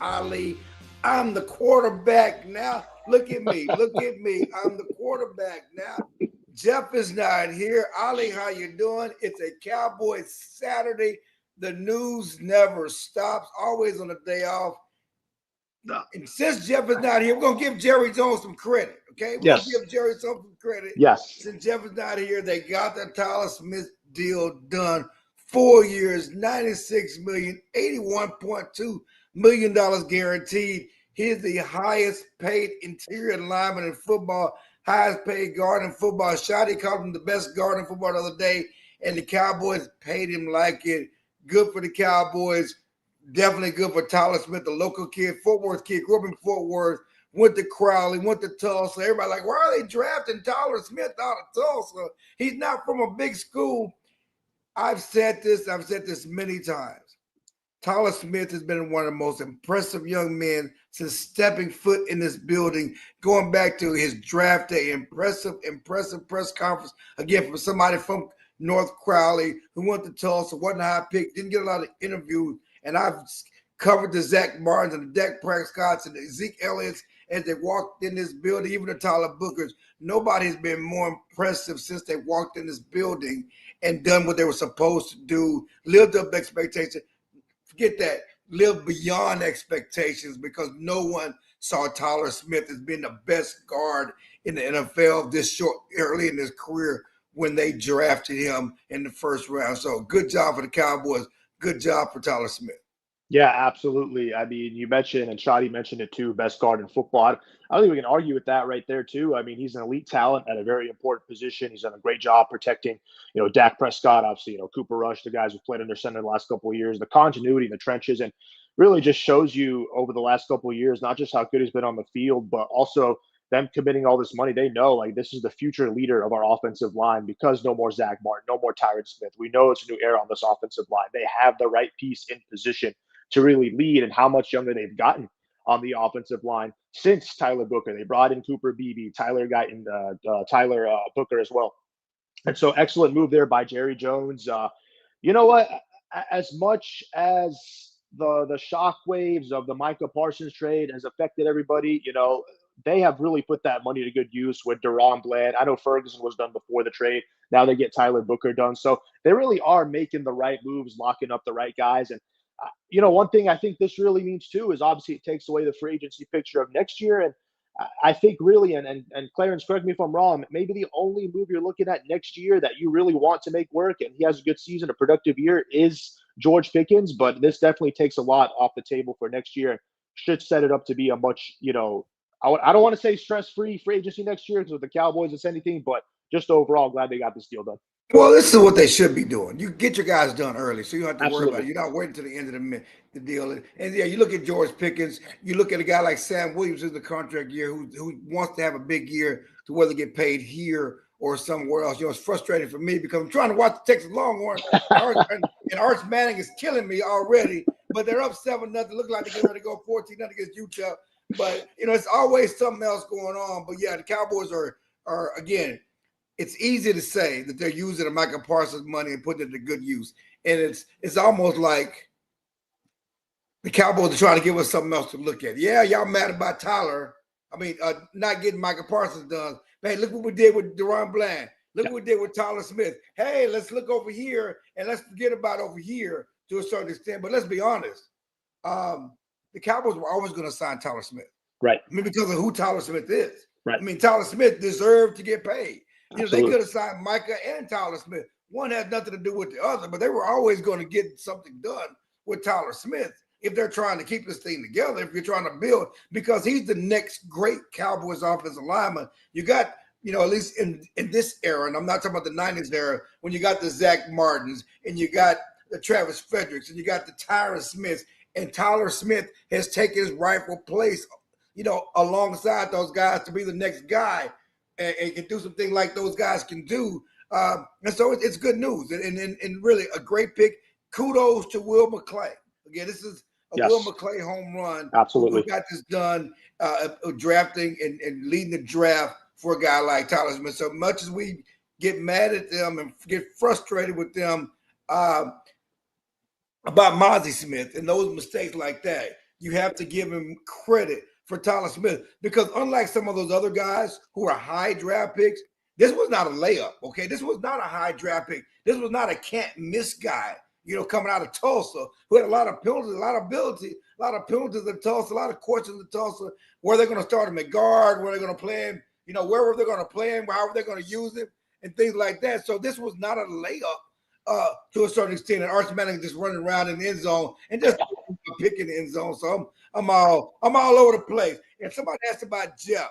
Ali. I'm the quarterback now. Look at me. Look at me. I'm the quarterback now. Jeff is not here. Ali, how you doing? It's a Cowboys Saturday. The news never stops. Always on a day off. And since Jeff is not here, we're gonna give Jerry Jones some credit. Okay, we're gonna give Jerry some credit. Yes. Since Jeff is not here, they got the Tyler Smith deal done. 4 years, $96 million, $81.2 million guaranteed. He's the highest paid interior lineman in football, highest paid guard in football. Shotty called him the best guard in football the other day, and the Cowboys paid him like it. Good for the Cowboys. Definitely good for Tyler Smith, the local kid, Fort Worth kid, grew up in Fort Worth, went to Crowley, went to Tulsa. Everybody like, why are they drafting Tyler Smith out of Tulsa? He's not from a big school. I've said this many times. Tyler Smith has been one of the most impressive young men since stepping foot in this building, going back to his draft day. Impressive press conference, again, from somebody from North Crowley who went to Tulsa, wasn't a high pick, didn't get a lot of interviews. And I've covered the Zach Martins and the Dak Prescotts and the Zeke Elliott's as they walked in this building, even the Tyler Bookers. Nobody's been more impressive since they walked in this building and done what they were supposed to do, lived up to expectations. Forget that, lived beyond expectations, because no one saw Tyler Smith as being the best guard in the NFL this short, early in his career when they drafted him in the first round. So good job for the Cowboys. Good job for Tyler Smith. Yeah, absolutely. I mean, you mentioned, and Shadi mentioned it too, best guard in football. I don't think we can argue with that right there too. I mean, he's an elite talent at a very important position. He's done a great job protecting, Dak Prescott, obviously, Cooper Rush, the guys who played under center the last couple of years, the continuity in the trenches, and really just shows you over the last couple of years, not just how good he's been on the field, but also them committing all this money. They know, like, this is the future leader of our offensive line, because no more Zach Martin, no more Tyron Smith. We know it's a new era on this offensive line. They have the right piece in position to really lead, and how much younger they've gotten on the offensive line since Tyler Booker. They brought in Cooper Beebe, Tyler Booker as well. And so excellent move there by Jerry Jones. You know what? As much as the shockwaves of the Micah Parsons trade has affected everybody, they have really put that money to good use with Deron Bland. I know Ferguson was done before the trade. Now they get Tyler Booker done. So they really are making the right moves, locking up the right guys. And, one thing I think this really means too is obviously it takes away the free agency picture of next year. And I think really, and Clarence, correct me if I'm wrong, maybe the only move you're looking at next year that you really want to make work, and he has a good season, a productive year, is George Pickens. But this definitely takes a lot off the table for next year. Should set it up to be a much, I don't want to say stress-free free agency next year because with the Cowboys it's anything, but just overall glad they got this deal done. Well, this is what they should be doing. You get your guys done early, so you don't have to Absolutely. worry about it. You're not waiting to the end of the deal. And yeah, you look at George Pickens. You look at a guy like Sam Williams in the contract year who wants to have a big year to whether get paid here or somewhere else. It's frustrating for me because I'm trying to watch the Texas Longhorns, and Arch Manning is killing me already. But they're up 7-0. Look like they're getting ready to go 14-0 against Utah. But it's always something else going on. But yeah, the Cowboys are again. It's easy to say that they're using the Micah Parsons money and putting it to good use, and it's almost like the Cowboys are trying to give us something else to look at. Yeah, y'all mad about Tyler. Not getting Micah Parsons done. Man, look what we did with Deron Bland. Look what we did with Tyler Smith. Hey, let's look over here and let's forget about over here to a certain extent. But let's be honest. The Cowboys were always going to sign Tyler Smith. Right. Because of who Tyler Smith is. Right. Tyler Smith deserved to get paid. Absolutely. They could have signed Micah and Tyler Smith. One has nothing to do with the other, but they were always going to get something done with Tyler Smith if they're trying to keep this thing together, if you're trying to build, because he's the next great Cowboys offensive lineman. You got, at least in this era, and I'm not talking about the 90s era, when you got the Zach Martins and you got the Travis Fredericks and you got the Tyron Smiths, and Tyler Smith has taken his rightful place, alongside those guys to be the next guy. And can do something like those guys can do. And so it's good news. And really a great pick. Kudos to Will McClay. Again, this is a Will McClay home run. Absolutely. We got this done, drafting and leading the draft for a guy like Tyler Smith. So much as we get mad at them and get frustrated with them about Mozzie Smith and those mistakes like that, you have to give him credit for Tyler Smith, because unlike some of those other guys who are high draft picks, this was not a layup. Okay, this was not a high draft pick. This was not a can't miss guy. Coming out of Tulsa, who had a lot of penalties, a lot of ability, a lot of penalties at Tulsa, a lot of questions at Tulsa. Where they're going to start him at guard, where they're going to play him, wherever they're going to play him, however they're going to use him, and things like that. So this was not a layup to a certain extent. And Archie Manning just running around in the end zone and just picking the end zone. So I'm all over the place. And somebody asked about Jeff.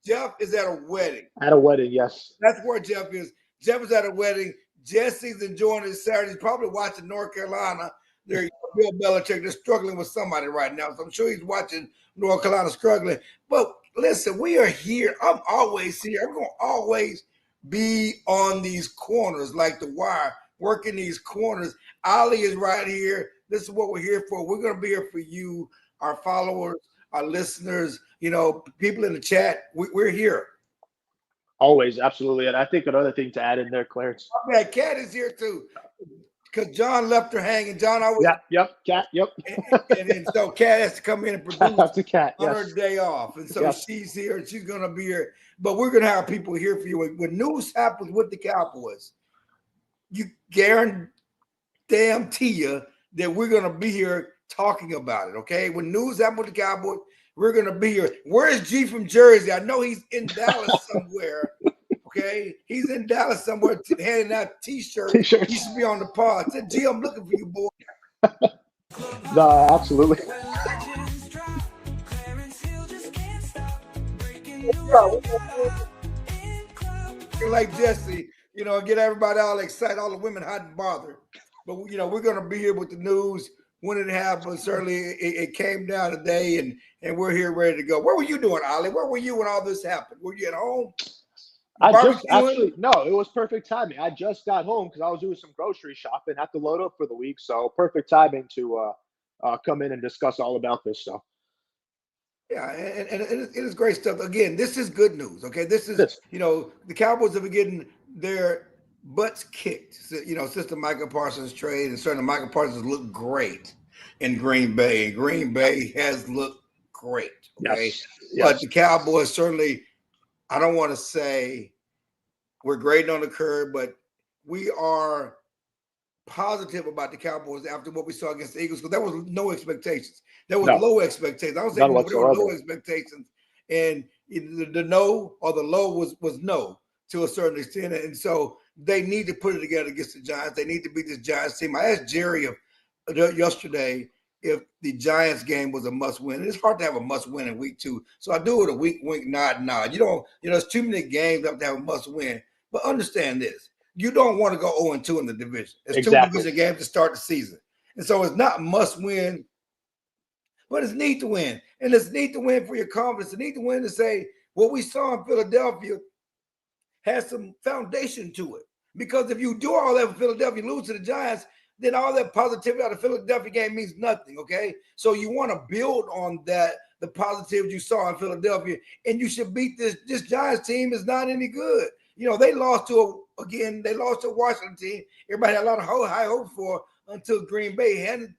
Jeff is at a wedding. At a wedding, yes. That's where Jeff is. Jeff is at a wedding. Jesse's enjoying his Saturday. He's probably watching North Carolina. They're Bill Belichick. They're struggling with somebody right now. So I'm sure he's watching North Carolina struggling. But listen, we are here. I'm always here. I'm going to always be on these corners like the wire, working these corners. Ali is right here. This is what we're here for. We're going to be here for you, our followers, our listeners, people in the chat. We're here. Always, absolutely. And I think another thing to add in there, Clarence. Yeah, Kat is here too, because John left her hanging. John always. Yep, Kat, yep. and so Kat has to come in and produce on her day off. And so she's here and she's going to be here. But we're going to have people here for you. When news happens with the Cowboys, you guarantee you that we're going to be here talking about it, okay? When news happens with the Cowboys, we're going to be here. Where is G from Jersey? I know he's in Dallas somewhere, okay? He's in Dallas somewhere handing out T-shirts. He should be on the pod. I said, G, I'm looking for you, boy. No, absolutely. Like Jesse, get everybody all excited, all the women hot and bothered. But, we're going to be here with the news when it happened. Certainly it came down today, and we're here ready to go. What were you doing, Ollie? Where were you when all this happened? Were you at home? No, it was perfect timing. I just got home because I was doing some grocery shopping, had to load up for the week. So perfect timing to come in and discuss all about this stuff. Yeah, and it is great stuff. Again, this is good news. Okay, this is the Cowboys have been getting their butts kicked. Since the Micah Parsons trade, and certainly Micah Parsons looked great in Green Bay, and Green Bay has looked great. Okay, yes. But the Cowboys certainly, I don't want to say we're grading on the curve, but we are positive about the Cowboys after what we saw against the Eagles, because there was no expectations. There was low expectations. I don't say there were low expectations, and the no or the low was no to a certain extent, and so they need to put it together against the Giants. They need to beat this Giants team. I asked Jerry yesterday if the Giants game was a must-win. And it's hard to have a must-win in week 2, so I do it a wink, nod. You don't, there's too many games that have to have a must-win. But understand this: you don't want to go 0-2 in the division. It's 2 division games to start the season, and so it's not must-win, but it's need to win, and it's need to win for your confidence. It's need to win to say what we saw in Philadelphia has some foundation to it. Because if you do all that for Philadelphia, lose to the Giants, then all that positivity out of the Philadelphia game means nothing, okay? So you want to build on that, the positivity you saw in Philadelphia, and you should beat this Giants team is not any good. They lost to a Washington team. Everybody had a lot of high hopes for until Green Bay handed,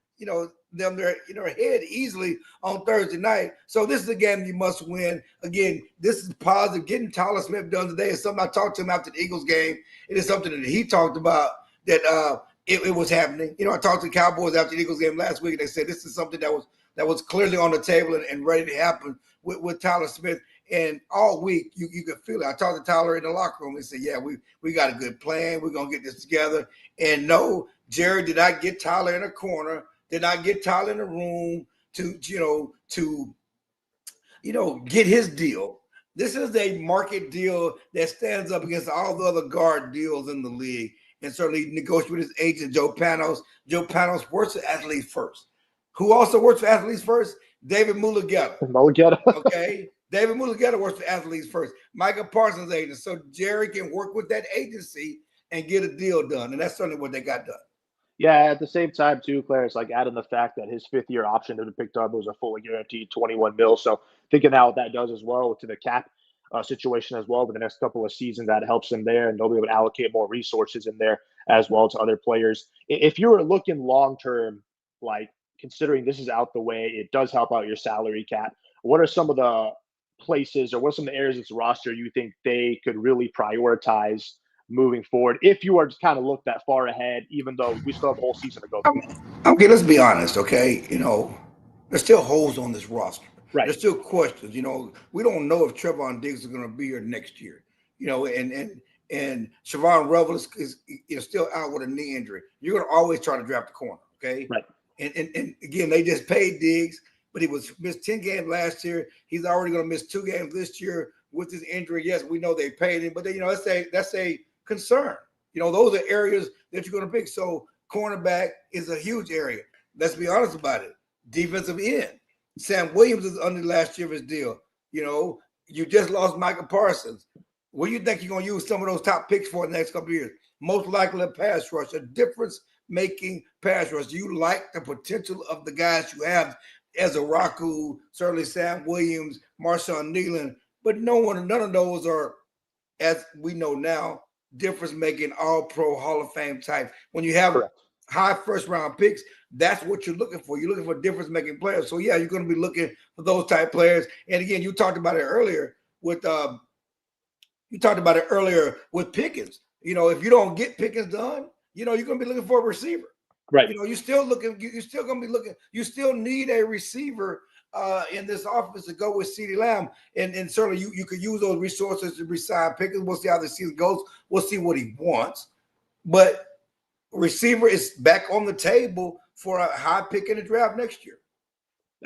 them their head easily on Thursday night. So this is a game you must win. Again, this is positive. Getting Tyler Smith done today is something I talked to him after the Eagles game. It is something that he talked about that it was happening. I talked to the Cowboys after the Eagles game last week, and they said this is something that was clearly on the table and ready to happen with Tyler Smith. And all week you could feel it. I talked to Tyler in the locker room and said, yeah, we got a good plan. We're gonna get this together. And no, Jerry did not get Tyler in a corner. Did not get Tyler in the room to get his deal. This is a market deal that stands up against all the other guard deals in the league, and certainly negotiate with his agent, Joe Panos. Joe Panos works for Athletes First. Who also works for Athletes First? David Mulugeta. Okay. David Mulugeta works for Athletes First. Micah Parsons' agent. So Jerry can work with that agency and get a deal done. And that's certainly what they got done. Yeah, at the same time, too, Claire, it's like adding the fact that his 5th-year option that he picked up was a fully guaranteed $21 million. So thinking how that does as well to the cap situation as well for the next couple of seasons, that helps him there, and they'll be able to allocate more resources in there as well to other players. If you were looking long-term, like, considering this is out the way, it does help out your salary cap. What are some of the places, or what are some of the areas of this roster you think they could really prioritize moving forward if you are to kind of look that far ahead, even though we still have a whole season to go through? Okay, let's be honest, okay? There's still holes on this roster. Right. There's still questions. We don't know if Trevon Diggs is going to be here next year. And Siobhan Revel is still out with a knee injury. You're going to always try to draft the corner, okay? Right. And again, they just paid Diggs, but he was missed 10 games last year. He's already going to miss 2 games this year with his injury. Yes, we know they paid him, but that's a concern. Those are areas that you're going to pick. So cornerback is a huge area. Let's be honest about it. Defensive end. Sam Williams is under last year of his deal. You just lost Michael Parsons. What do you think you're going to use some of those top picks for in the next couple of years? Most likely a pass rush, a difference-making pass rush. Do you like the potential of the guys you have as a Raku, certainly Sam Williams, Marshawn Nealon, but none of those are, as we know now, difference-making, all-pro, Hall of Fame type. When you have high first-round picks, that's what you're looking for. You're looking for difference-making players. So, yeah, you're going to be looking for those type players. And, again, you talked about it earlier with Pickens. If you don't get Pickens done, you're going to be looking for a receiver. Right. You're still going to be looking. You still need a receiver in this offense to go with CeeDee Lamb. And certainly you could use those resources to resign Pickens. We'll see how the season goes. We'll see what he wants. But receiver is back on the table for a high pick in the draft next year.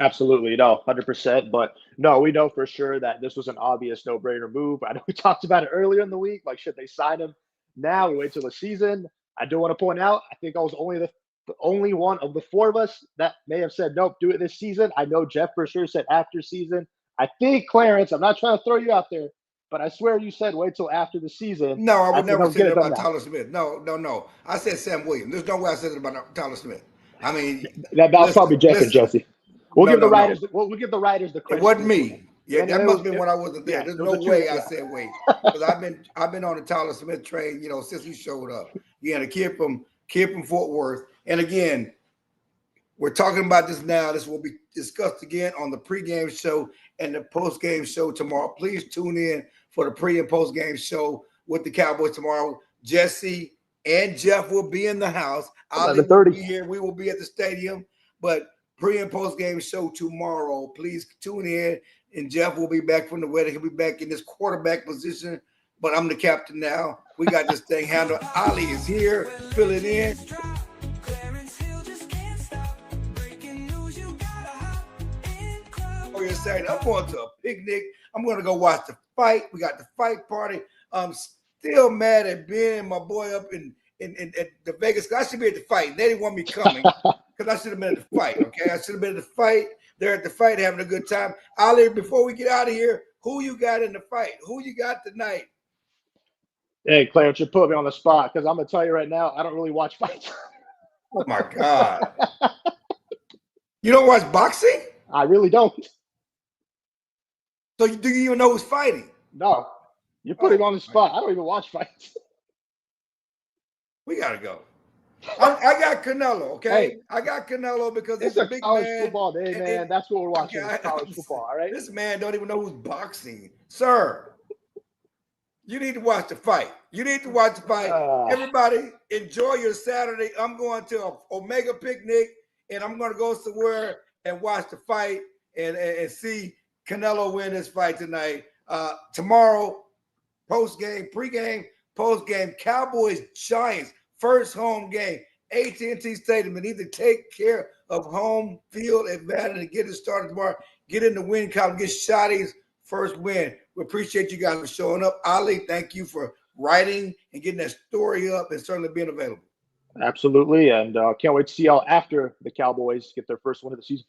Absolutely. No, 100%. But no, we know for sure that this was an obvious no-brainer move. I know we talked about it earlier in the week. Like, should they sign him now? We wait till the season. I do want to point out, I think I was only the only one of the 4 of us that may have said, nope, do it this season. I know Jeff for sure said after season. I think Clarence, I'm not trying to throw you out there, but I swear you said wait till after the season. No, I would never say that about Tyler Smith. No. I said Sam Williams. There's no way I said it about Tyler Smith. I mean, that was probably Jeff and Jesse. We'll give the writers the credit. It wasn't me. Yeah, that must have been when I wasn't there. There's no way I said wait, because I've been on the Tyler Smith train, since he showed up. Yeah, the kid from Fort Worth. And again, we're talking about this now. This will be discussed again on the pregame show and the postgame show tomorrow. Please tune in for the pre and postgame show with the Cowboys tomorrow. Jesse and Jeff will be in the house. Ali will be here. We will be at the stadium. But pre and postgame show tomorrow. Please tune in. And Jeff will be back from the wedding. He'll be back in this quarterback position. But I'm the captain now. We got this thing handled. Ali is here, filling in. You're saying I'm going to a picnic. I'm going to go watch the fight. We got the fight party. I'm still mad at Ben and my boy up in at the Vegas. I should be at the fight. They didn't want me coming because I should have been at the fight. Okay, I should have been at the fight. They're at the fight having a good time. Ali, before we get out of here, who you got in the fight? Who you got tonight? Hey, Clarence, you put me on the spot because I'm going to tell you right now, I don't really watch fights. Oh, my God. You don't watch boxing? I really don't. So do you even know who's fighting? No. You put him on the spot. I don't even watch fights. We got to go. I got Canelo, okay? Hey, I got Canelo because it's he's a big college man. Football day, man. That's what we're watching. Okay, college football, all right? This man don't even know who's boxing. Sir, you need to watch the fight. You need to watch the fight. Everybody, enjoy your Saturday. I'm going to an Omega picnic, and I'm going to go somewhere and watch the fight and see Canelo win this fight tonight. Tomorrow, post-game, pre-game, post-game, Cowboys, Giants, first home game, AT&T Stadium. They need to take care of home field advantage and get it started tomorrow. Get in the win column, get Shotty's first win. We appreciate you guys for showing up. Ali, thank you for writing and getting that story up and certainly being available. Absolutely, and can't wait to see y'all after the Cowboys get their first win of the season.